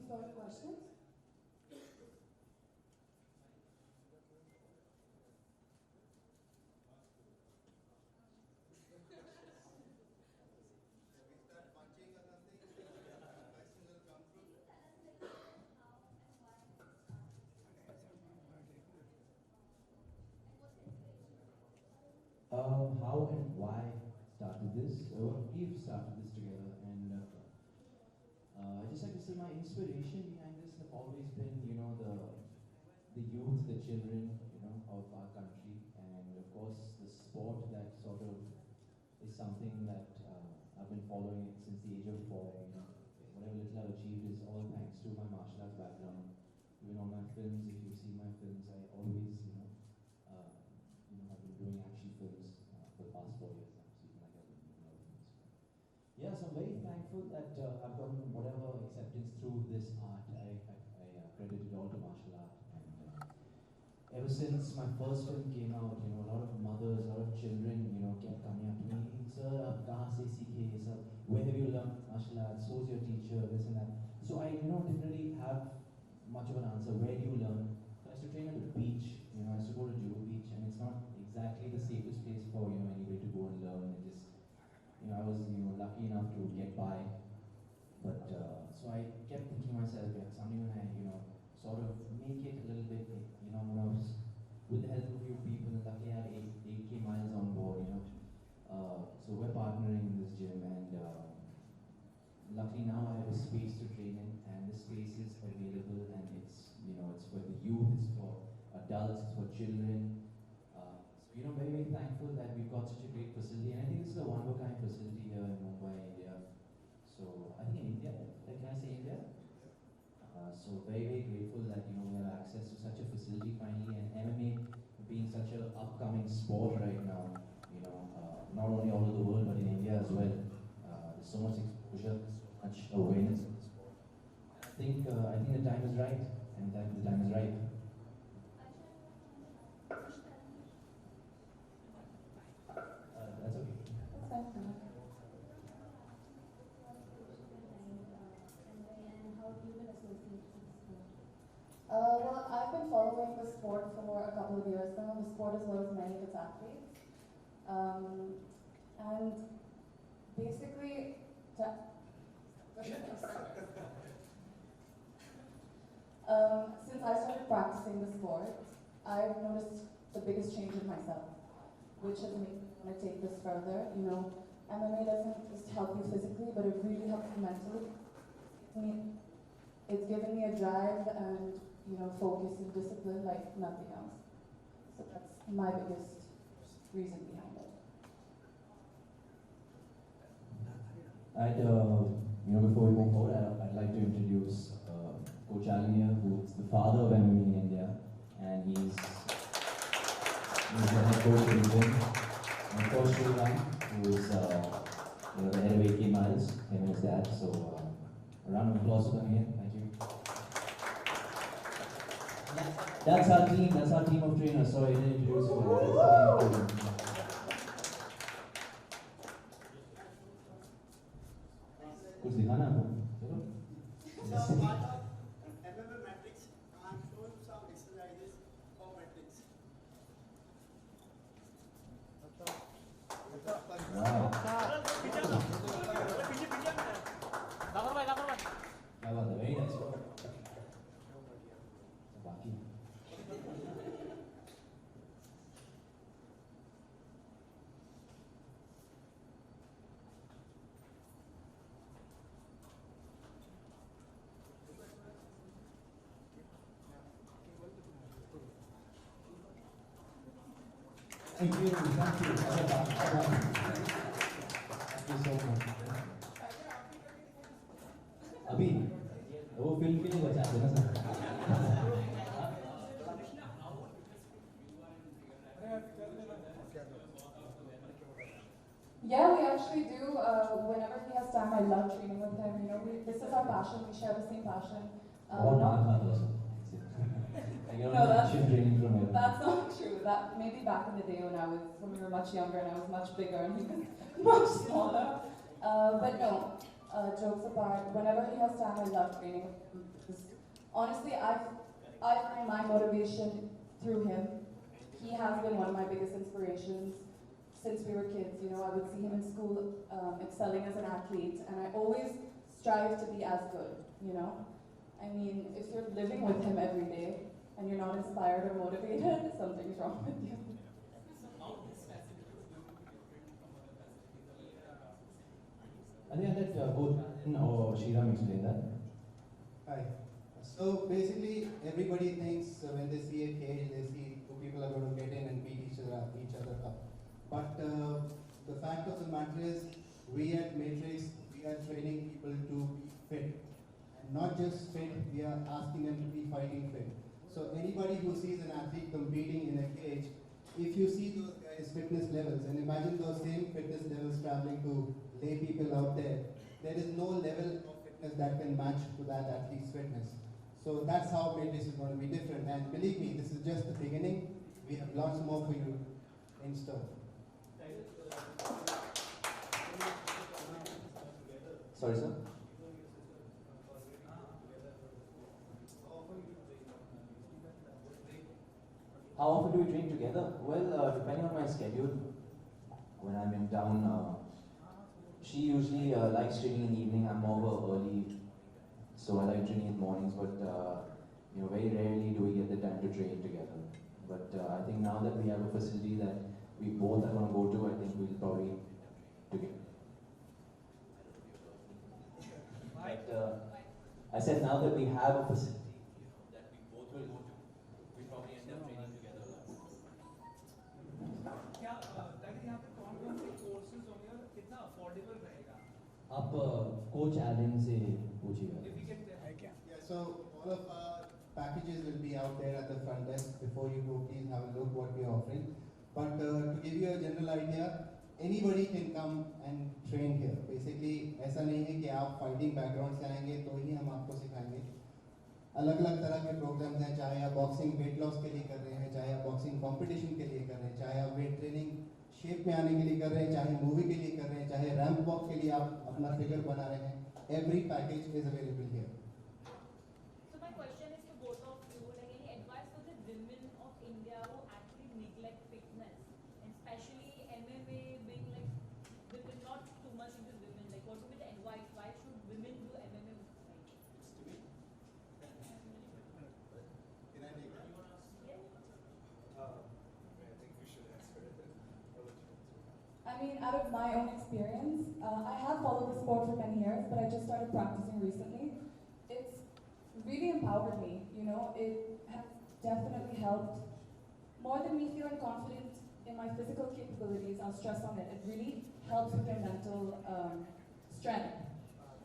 further questions? How and why started this? We've started this together, and I just like to say my inspiration behind this have always been, the youth, the children, of our country, and of course the sport that sort of is something that I've been following it since the age of 4. Whatever little I've achieved is all thanks to my martial arts background. Even on my films, if you see my films, I always, I've been doing action films for the past 4 years now, so you can like I've been doing other things. Yeah, so I'm very thankful that I've gotten whatever acceptance through this art. I credit it all to martial art. And ever since my first film came out, a lot of mothers, a lot of children, kept coming up to me, sir, aap kahan se seekhe, sir, where have you learned martial arts, who's your teacher, this and that. So I, didn't really have much of an answer. Where do you learn? So I used to train at the beach. I used to go to Juhu Beach, and it's not exactly the safest place for anybody to go and learn. It just, I was lucky enough to get by, but so I kept thinking to myself, yeah, someday when I sort of make it a little bit, when I was with the help of a few people, and luckily I had 8K miles on board, so we're partnering in this gym, and luckily now I have a space to train in, and the space is available, and it's it's for the youth, it's for adults, it's for children. So very, very thankful that we've got such a great facility, and I think this is a one-of-a-kind facility here in Mumbai, India. So I think in India, can I say India? So very, very grateful that we have access to such a facility finally, and MMA being such an upcoming sport right now. Not only all over the world but in India as well. There's so much exposure, so much awareness in the sport. I think the time is right, and the time is right. That's okay. That's fine. Well, I've been following the sport for a couple of years now, the sport as well as many of its athletes. And basically, since I started practicing the sport, I've noticed the biggest change in myself, which has made me want to take this further. MMA doesn't just help you physically, but it really helps you mentally. It's given me a drive and focus and discipline like nothing else. So that's my biggest reason behind it. Before we move forward, I'd like to introduce Coach Alan here, who is the father of MMA in India, and he's the head coach of the gym. And Coach Shroff, who is the head of 8K miles, him and his dad. So a round of applause for them here. Thank you. That's our team of trainers. Sorry, I didn't introduce you. That's our team of trainers. कुछ दिखाना है आपको? So part of MMA matrix, I'm showing some exercises for matrix. Wow. क्या बात है? Very nice. बाकी Thank you. Thank you so much. अभी वो फिल्म के लिए बचा देना sir. Yeah, we actually do. Whenever he has time, I love training with him. This is our passion. We share the same passion. No, that's not true. That maybe back in the day when we were much younger and I was much bigger and he was much smaller. But no, jokes apart, whenever he has time, I love training with him. Honestly, I find my motivation through him. He has been one of my biggest inspirations since we were kids. You know, I would see him in school excelling as an athlete, and I always strive to be as good. You know, I mean, if you're living with him every day and you're not inspired or motivated, something's wrong with you. I think I'll let both or Shriram explain that. Hi. So basically, everybody thinks when they see a cage, they see two people are going to get in and beat each other up. But the fact of the matter is, we at Matrix, we are training people to be fit. And not just fit, we are asking them to be fighting fit. So anybody who sees an athlete competing in a cage, if you see those guys' fitness levels, and imagine those same fitness levels traveling to lay people out there, there is no level of fitness that can match to that athlete's fitness. So that's how Matrix is going to be different. And believe me, this is just the beginning. We have lots more for you in store. Sorry, sir? How often do we train together? Well, depending on my schedule. When I'm in town, she usually likes training in the evening. I'm more of a early, so I like training in the mornings. But you know, very rarely do we get the time to train together. But I think now that we have a facility that we both are going to go to, I think we'll probably together. But I said now that we have a facility that we both will go to, we probably end up training together. क्या ताकि यहाँ पे कौन-कौन से courses होंगे और कितना affordable रहेगा? आप कोच एलन से पूछिएगा. If we can tell. Yeah, so all of our packages will be out there at the front desk. Before you go, please have a look what we are offering. But to give you a general idea, anybody can come and train here. Basically, ऐसा नहीं है कि आप fighting background से आएंगे तो ही हम आपको सिखाएंगे. अलग-अलग तरह के programs हैं, चाहे आप boxing weight loss के लिए कर रहे हैं, चाहे आप boxing competition के लिए कर रहे हैं, चाहे आप weight training shape में आने के लिए कर रहे हैं, चाहे movie के लिए कर रहे हैं, चाहे ramp walk के लिए आप अपना figure बना रहे हैं. Every package is available here. So my question is to both of you, like any advice for the women of India who actually neglect fitness, and especially MMA being like women, not too much into women. Like what would be the advice? Why should women do MMA? Can I take that? I think we should answer it. I mean, out of my own experience, I have followed the sport for many years, but I just started practicing recently. It's really empowered me, you know, it has definitely helped. More than me feeling confident in my physical capabilities, I'll stress on it, it really helps with your mental strength.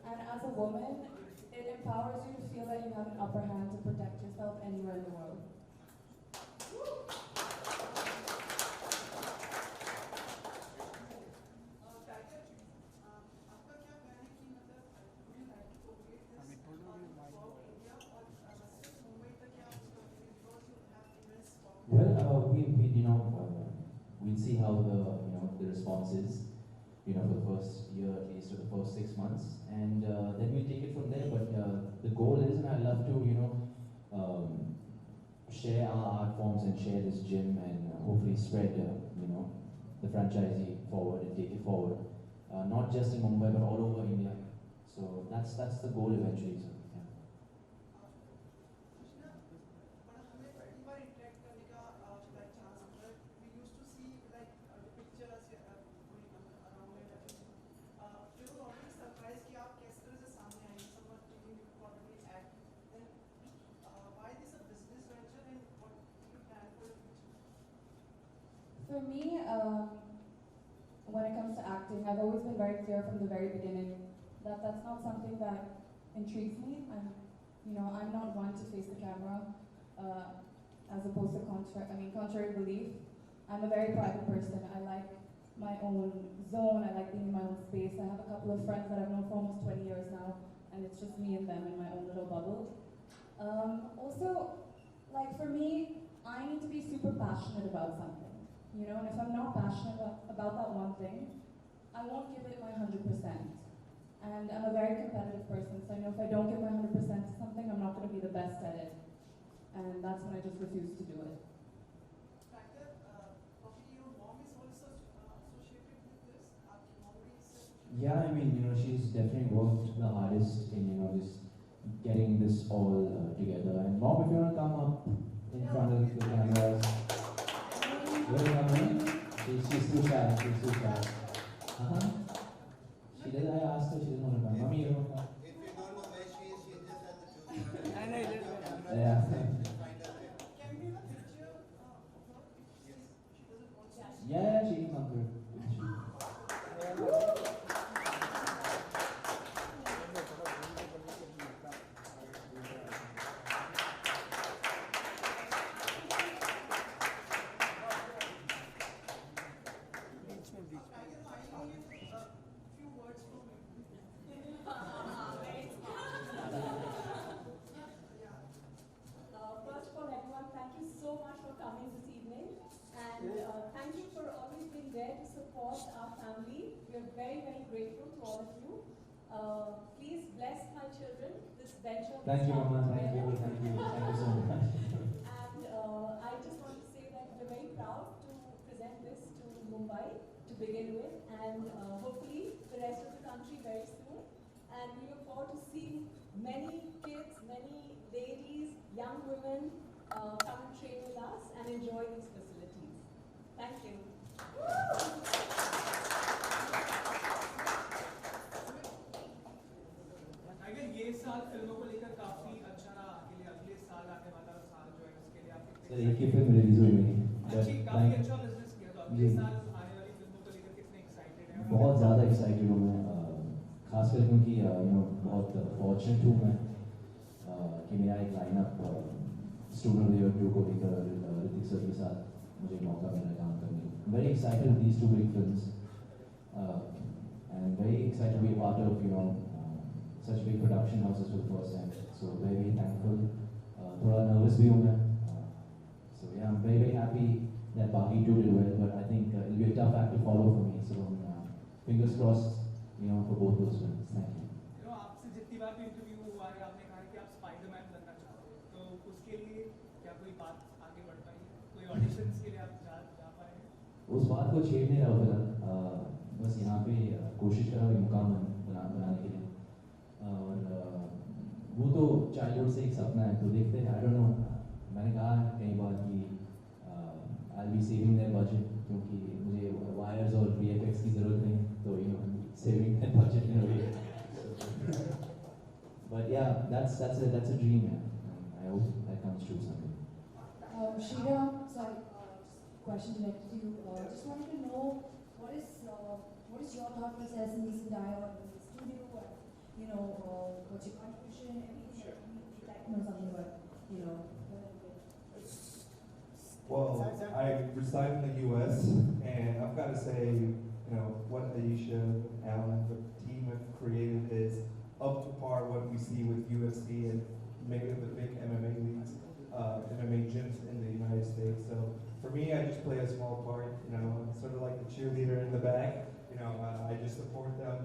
And as a woman, it empowers you to feel that you have an upper hand to protect yourself anywhere in the world. Well, we'll see how the response is, for the first year at least, or the first 6 months, and then we'll take it from there. But the goal is, and I'd love to, share our art forms and share this gym, and hopefully spread, the franchisee forward and take it forward, not just in Mumbai but all over India. So that's the goal eventually. So, yeah. For me, when it comes to acting, I've always been very clear from the very beginning that that's not something that intrigues me. I'm not one to face the camera, as opposed to contrary belief. I'm a very private person. I like my own zone. I like being in my own space. I have a couple of friends that I've known for almost 20 years now, and it's just me and them in my own little bubble. Also, like for me, I need to be super passionate about something. And if I'm not passionate about that one thing, I won't give it my 100%. And I'm a very competitive person, so I know if I don't give my 100% to something, I'm not going to be the best at it. And that's when I just refuse to do it. Factor, your mom is also associated with this. Your mom is Yeah, I mean, she's definitely worked the hardest in, just getting this all together. And mom, if you want to come up in front of the cameras. You want to come in? She's too shy. She's too shy. She did. I asked her. She didn't want to come. Mommy, you want to come? If you don't know where she is, she's just at the juice. I know, it is. Yeah. Find her there. Can we have a picture of her? She doesn't want to. Yeah, she can come through. Few words from him. First of all, everyone, thank you so much for coming this evening. And thank you for always being there to support our family. We are very, very grateful to all of you. Please bless my children. This venture. Thank you, Mama. Thank you. Thank you. Thank you so much. And I just want to say that we're very proud to present this to Mumbai to begin with, and hopefully the rest of the country very soon. And we look forward to seeing many kids, many ladies, young women come and train with us and enjoy these facilities. Thank you. अगर ये साल फिल्मों को लेकर काफी अच्छा रहा आगे लिए अगले साल आने वाला साल जो है उसके लिए आप सर, एक ही फिल्म रिलीज हुई मेरी। अच्छी काफी अच्छा बिजनेस किया तो अगले साल आने वाली फिल्मों को लेकर कितने एक्साइटेड हैं? बहुत ज़्यादा एक्साइटेड हूँ मैं, खासकर क्योंकि बहुत फॉर्चुनेट हूँ मैं कि मेरा एक lineup student of the year 2 को लेकर ऋतिक सर के साथ मुझे मौका मिला काम करने। Very excited with these 2 big films and very excited to be part of such big production houses for the first time. So very, very thankful. थोड़ा nervous भी हूँ मैं. So yeah, I'm very, very happy that Baki 2 did well, but I think it'll be a tough act to follow for me. So fingers crossed, for both those films. Thank you. आपसे जितनी बार भी interview हुआ है आपने कहा कि आप Spiderman बनना चाहते हो, तो उसके लिए क्या कोई बात आगे बढ़ पाई है? कोई ऑडिशंस के लिए आप जा पाए हैं? उस बात को छेड़ नहीं रहा फिलहाल, बस यहाँ पे कोशिश कर रहा हूँ मुकाम बनाने के लिए। और वो तो चाइल्डहुड से एक सपना है, तो देखते हैं। आई डोंट नो, मैंने कहा कई बार कि आई बी सेविंग दैट बजट, क्योंकि मुझे वायर्स और VFX की ज़रूरत नहीं, तो saving that budget in a way. But या that's a dream, and I hope that comes true someday. Shira, sorry, just question directed to you. Just wanted to know what is your thought process in this entire studio, and what's your contribution, everything. Sure. You'd like to know something about, Well, I reside in the U.S. and I've got to say, what Aisha, Alan, the team have created is up to par what we see with UFC and many of the big MMA leagues, MMA gyms in the United States. So for me, I just play a small part. I'm sort of like the cheerleader in the back. I just support them.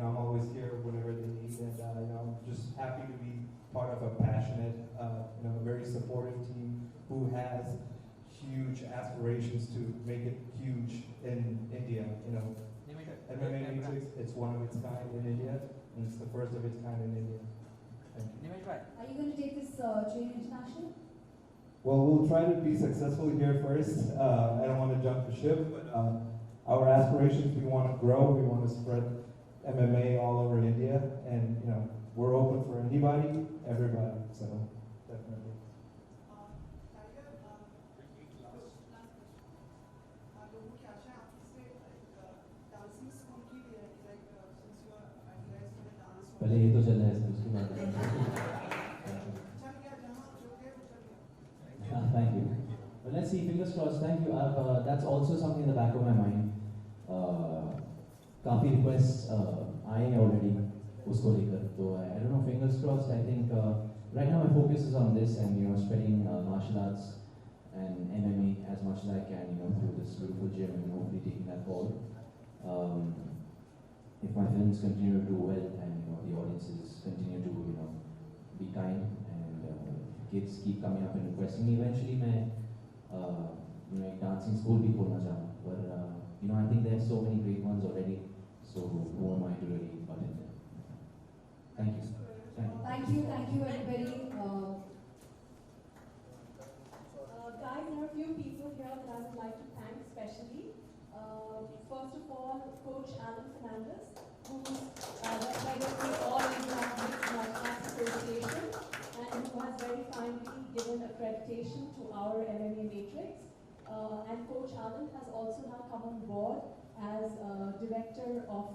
I'm always here whenever they need, and I'm just happy to be part of a passionate, very supportive team who has huge aspirations to make it huge in India. MMA Matrix, it's one of its kind in India, and it's the first of its kind in India. Thank you. Are you going to take this train international? Well, we'll try to be successful here first. I don't want to jump the ship, but our aspirations, we want to grow, we want to spread MMA all over India, and we're open for anybody, everybody, so definitely. Tiger, लोगों की आशा है आपसे dancing school की भी है like since you are idealized for the dance. पहले ये तो चल रहा है, उसके बाद चल गया जहाँ जो गए वो चल गया. Thank you. Well, let's see, fingers crossed. Thank you. That's also something in the back of my mind. काफ़ी requests आए हैं already उसको लेकर, तो I don't know, fingers crossed. I think right now my focus is on this and spreading martial arts and MMA as much as I can through this beautiful gym and hopefully taking that forward. if my films continue to do well and the audiences continue to be kind and kids keep coming up and requesting me, eventually मैं एक dancing school भी खोलना चाहूँ, but I think there are so many great ones already, so who am I to really butt in there? Thank you. Thank you everybody. Guys, there are a few people here that I would like to thank especially. First of all, Coach Alan Fernandez, who's the head of the All India Mixed Martial Arts Association, and who has very kindly given accreditation to our MMA matrix. And Coach Alan has also now come on board as Director of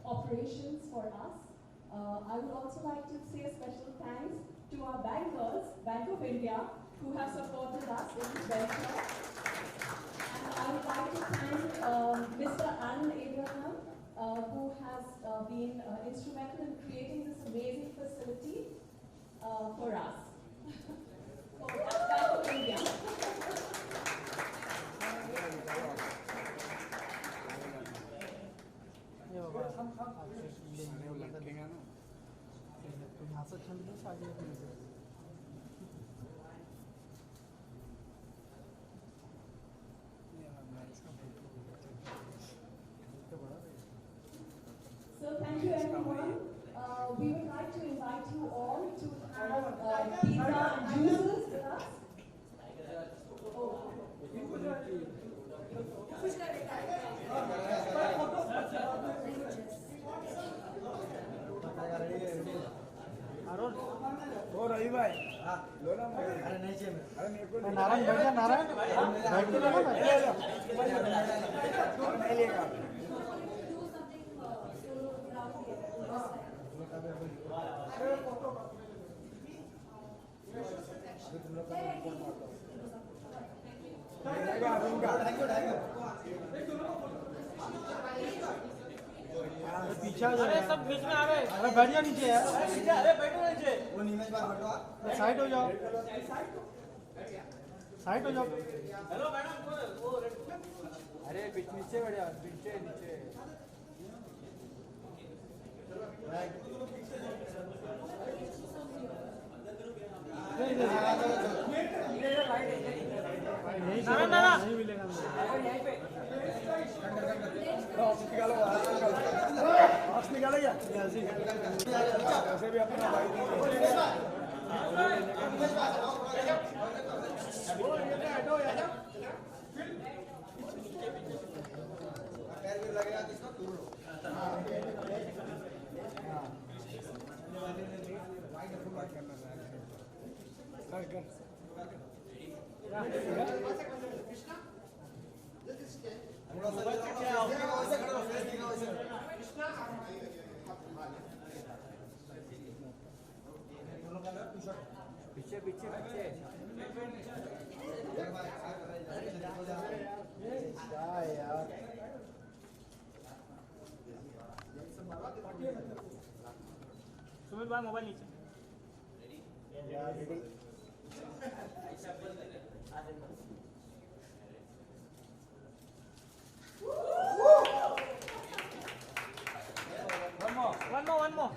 Operations for us. I would also like to say a special thanks to our bankers, Bank of India, who have supported us in this venture. And I would like to thank Mr. Alan Abraham, who has been instrumental in creating this amazing facility for us. Oh, that's Bank of India. So thank you everyone. We would like to invite you all to have pizza and juices with us. ओ रवि भाई लो ना अरे नहीं चाहिए अरे मेरे को नारायण बैठ जा नारायण बैठ के लेना नहीं लेगा पीछे अरे सब बीच में आ गए अरे बैठ जा नीचे यार अरे बैठो नीचे वो नीचे बार बैठो साइड हो जाओ साइड हो जाओ हेलो मैडम वो अरे बीच नीचे बैठ जाओ नीचे नीचे ना नहीं मिलेगा यहीं पे निकालो क्या वैसे भी अपना भाई पीछे पीछे पीछे यार सुमित भाई मोबाइल नीचे one more.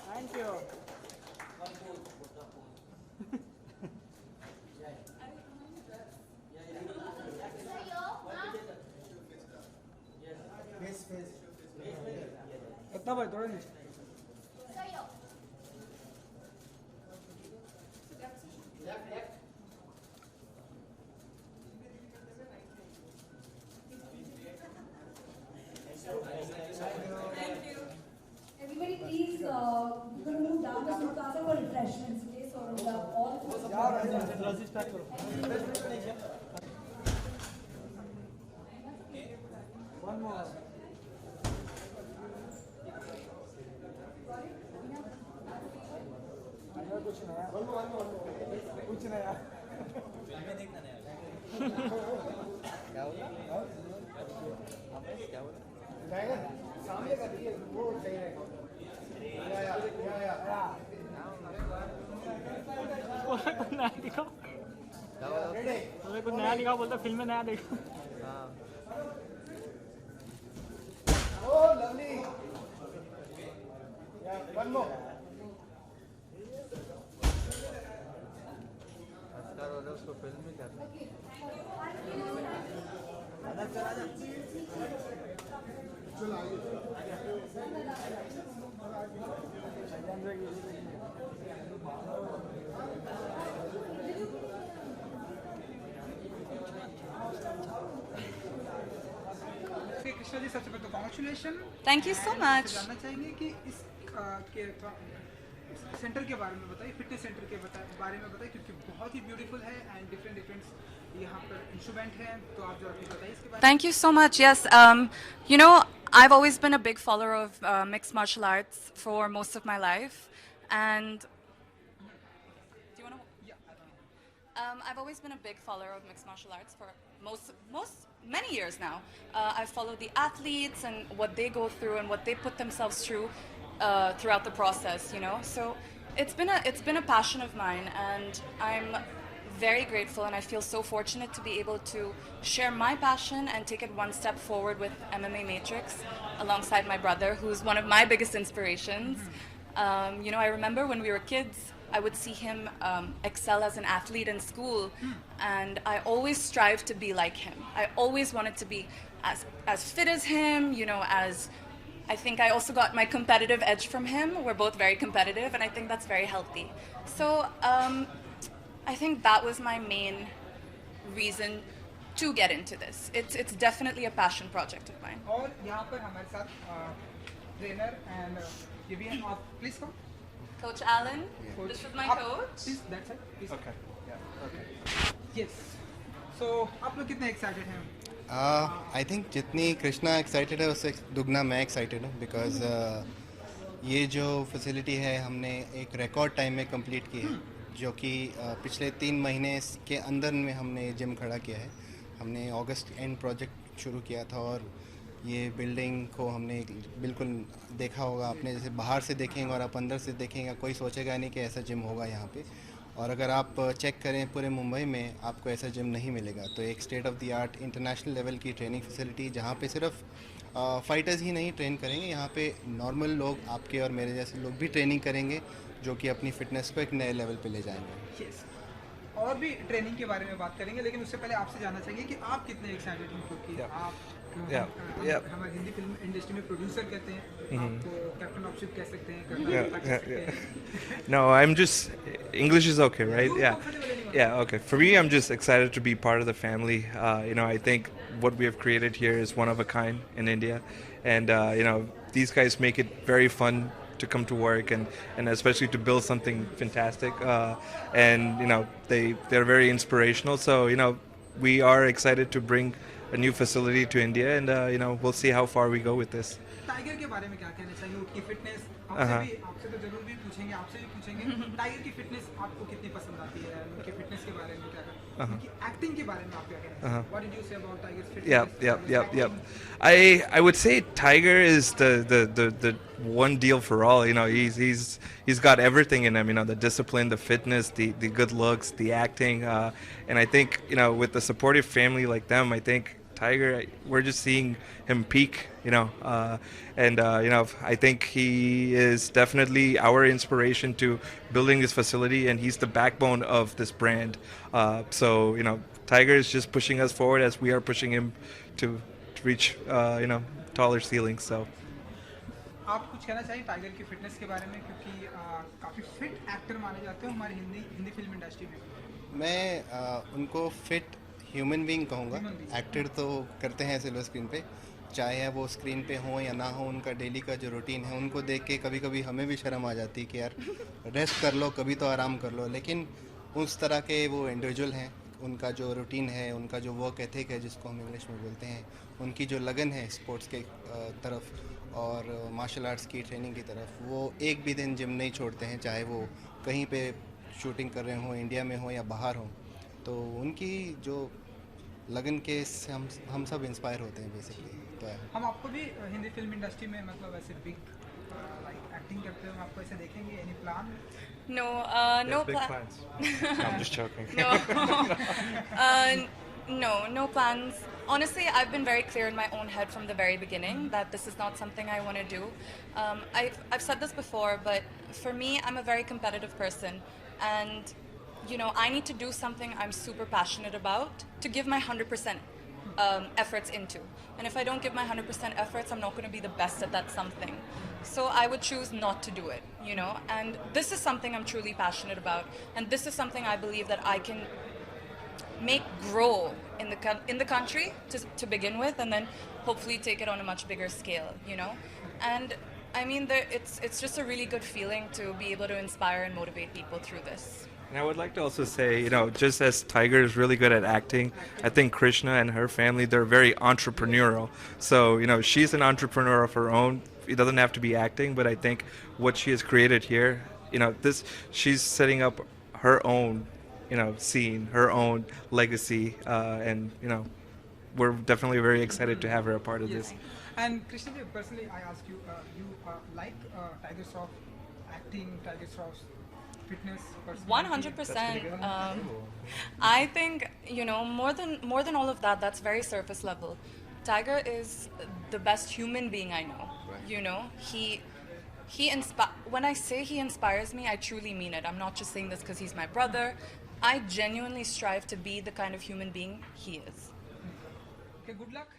Thank you. कितना भाई थोड़ा नीचे Everybody please, you can move down the Sultana for refreshments, okay? So we have all the One more. कुछ नया कुछ नया क्या बोला क्या बोला सामने का वो सही रहेगा कुछ नया दिखाओ, कुछ नया दिखाओ, बोलते फिल्म में नया देखो। Oh, lovely. Yeah, one more. उसको फिल्म में क्या कृष्णा जी, सबसे पहले तो congratulation. Thank you so much. जानना चाहेंगे कि इस सेंटर के बारे में बताइए, फिटनेस सेंटर के बारे में बताइए, क्योंकि बहुत ही ब्यूटीफुल है एंड डिफरेंट यहाँ पर इंस्ट्रूमेंट हैं, तो आप जरा कुछ बताइए इसके बारे में। Thank you so much. Yes, you know, I've always been a big follower of mixed martial arts for most of my life, and do you want to? I've always been a big follower of mixed martial arts for many years now. I've followed the athletes and what they go through and what they put themselves through throughout the process. You know, so it's been a passion of mine, and I'm very grateful, and I feel so fortunate to be able to share my passion and take it one step forward with MMA Matrix alongside my brother, who's one of my biggest inspirations. You know, I remember when we were kids, I would see him excel as an athlete in school, and I always strived to be like him. I always wanted to be as fit as him, you know, I think I also got my competitive edge from him. We're both very competitive, and I think that's very healthy. So I think that was my main reason to get into this. It's definitely a passion project of mine. और यहाँ पर हमारे साथ trainer and ये भी हैं, आप please come. Coach Alan, this is my coach. Please, that's it. Please. Okay. Yeah. Okay. Yes. So आप लोग कितने एक्साइटेड हैं? आई थिंक जितनी कृष्णा एक्साइटेड है उससे दुगना मैं एक्साइटेड हूँ, बिकॉज ये जो फैसिलिटी है हमने एक रिकॉर्ड टाइम में कंप्लीट की है, जो कि पिछले 3 महीने के अंदर में हमने जिम खड़ा किया है। हमने अगस्त एंड प्रोजेक्ट शुरू किया था, और ये बिल्डिंग को हमने बिल्कुल देखा होगा आपने, जैसे बाहर से देखेंगे और आप अंदर से देखेंगे, कोई सोचेगा नहीं कि ऐसा जिम होगा यहाँ पे। और अगर आप चेक करें पूरे मुंबई में आपको ऐसा जिम नहीं मिलेगा। तो एक state of the art international level की ट्रेनिंग फैसिलिटी, जहाँ पे सिर्फ फाइटर्स ही नहीं ट्रेन करेंगे, यहाँ पे नॉर्मल लोग, आपके और मेरे जैसे लोग भी ट्रेनिंग करेंगे, जो कि अपनी फिटनेस को एक नए लेवल पे ले जाएंगे। Yes. और भी ट्रेनिंग के बारे में बात करेंगे, लेकिन उससे पहले आपसे जानना चाहिए कि आप कितने एक्साइटेड हैं, क्योंकि आप हमारे हिंदी फिल्म इंडस्ट्री में प्रोड्यूसर कहते हैं, आपको कैप्टन ऑफ शिप कह सकते हैं, No, I'm just, English is okay, right? Yeah, okay. For me, I'm just excited to be part of the family. You know, I think what we have created here is one of a kind in India, and you know, these guys make it very fun to come to work, and especially to build something fantastic, and you know, they're very inspirational. So you know, we are excited to bring a new facility to India, and you know, we'll see how far we go with this. Tiger के बारे में क्या कहना चाहिए? उनकी fitness आपसे तो जरूर भी पूछेंगे, आपसे भी पूछेंगे। टाइगर की फिटनेस आपको कितनी पसंद आती है? उनकी फिटनेस के बारे में क्या कहना? उनकी एक्टिंग के बारे में आप क्या कहना चाहिए? What did you say about Tiger's fitness? Yeah. I would say Tiger is the one deal for all. You know, he's got everything in him. You know, the discipline, the fitness, the good looks, the acting, and I think, you know, with a supportive family like them, I think Tiger, we're just seeing him peak, you know, and you know, I think he is definitely our inspiration to building this facility, and he's the backbone of this brand. So you know, Tiger is just pushing us forward as we are pushing him to reach, you know, taller ceilings. So आप कुछ कहना चाहिए tiger की fitness के बारे में, क्योंकि काफी फिट एक्टर माने जाते हैं हमारी हिंदी फिल्म इंडस्ट्री में? मैं उनको फिट ह्यूमन बीइंग कहूँगा। एक्टर तो करते हैं सिल्वर स्क्रीन पे, चाहे वो स्क्रीन पे हो या ना हो, उनका डेली का जो रूटीन है, उनको देख के कभी कभी हमें भी शर्म आ जाती है कि यार रेस्ट कर लो, कभी तो आराम कर लो। लेकिन उस तरह के वो इंडिविजुअल हैं, उनका जो रूटीन है, उनका जो वर्क एथिक है, जिसको हम इंग्लिश में बोलते हैं, उनकी जो लगन है स्पोर्ट्स के तरफ और मार्शल आर्ट्स की ट्रेनिंग की तरफ, वो एक भी दिन जिम नहीं छोड़ते हैं, चाहे वो कहीं पे शूटिंग कर रहे हों, इंडिया में हो या बाहर हों। तो उनकी जो लगन के हम सब इंस्पायर होते हैं बेसिकली। तो हम आपको भी हिंदी फिल्म इंडस्ट्री में मतलब ऐसे बिग like acting करते हो आपको ऐसे देखेंगे? Any plan? No, He no has big plans. plans. No, I'm just joking. No plans. Honestly, I've been very clear in my own head from the very beginning that this is not something I want to do. I've said this before, but for me, I'm a very competitive person, and I need to do something I'm super passionate about to give my 100% efforts into. And if I don't give my 100% efforts, I'm not going to be the best at that something. So I would choose not to do it, And this is something I'm truly passionate about, and this is something I believe that I can make grow in the country to begin with, and then hopefully take it on a much bigger scale, And I mean, it's just a really good feeling to be able to inspire and motivate people through this. And I would like to also say, just as Tiger is really good at acting, I think Krishna and her family, they're very entrepreneurial. So, she's an entrepreneur of her own. It doesn't have to be acting, but I think what she has created here, she's setting up her own, scene, her own legacy, and, we're definitely very excited to have her a part of this. And Krishna, personally, I ask you, you like Tiger Shroff acting, Tiger Shroff's fitness? 100%. I think more than all of that. That's very surface level. Tiger is the best human being I know. Right. When I say he inspires me, I truly mean it. I'm not just saying this because he's my brother. I genuinely strive to be the kind of human being he is. Okay, good luck.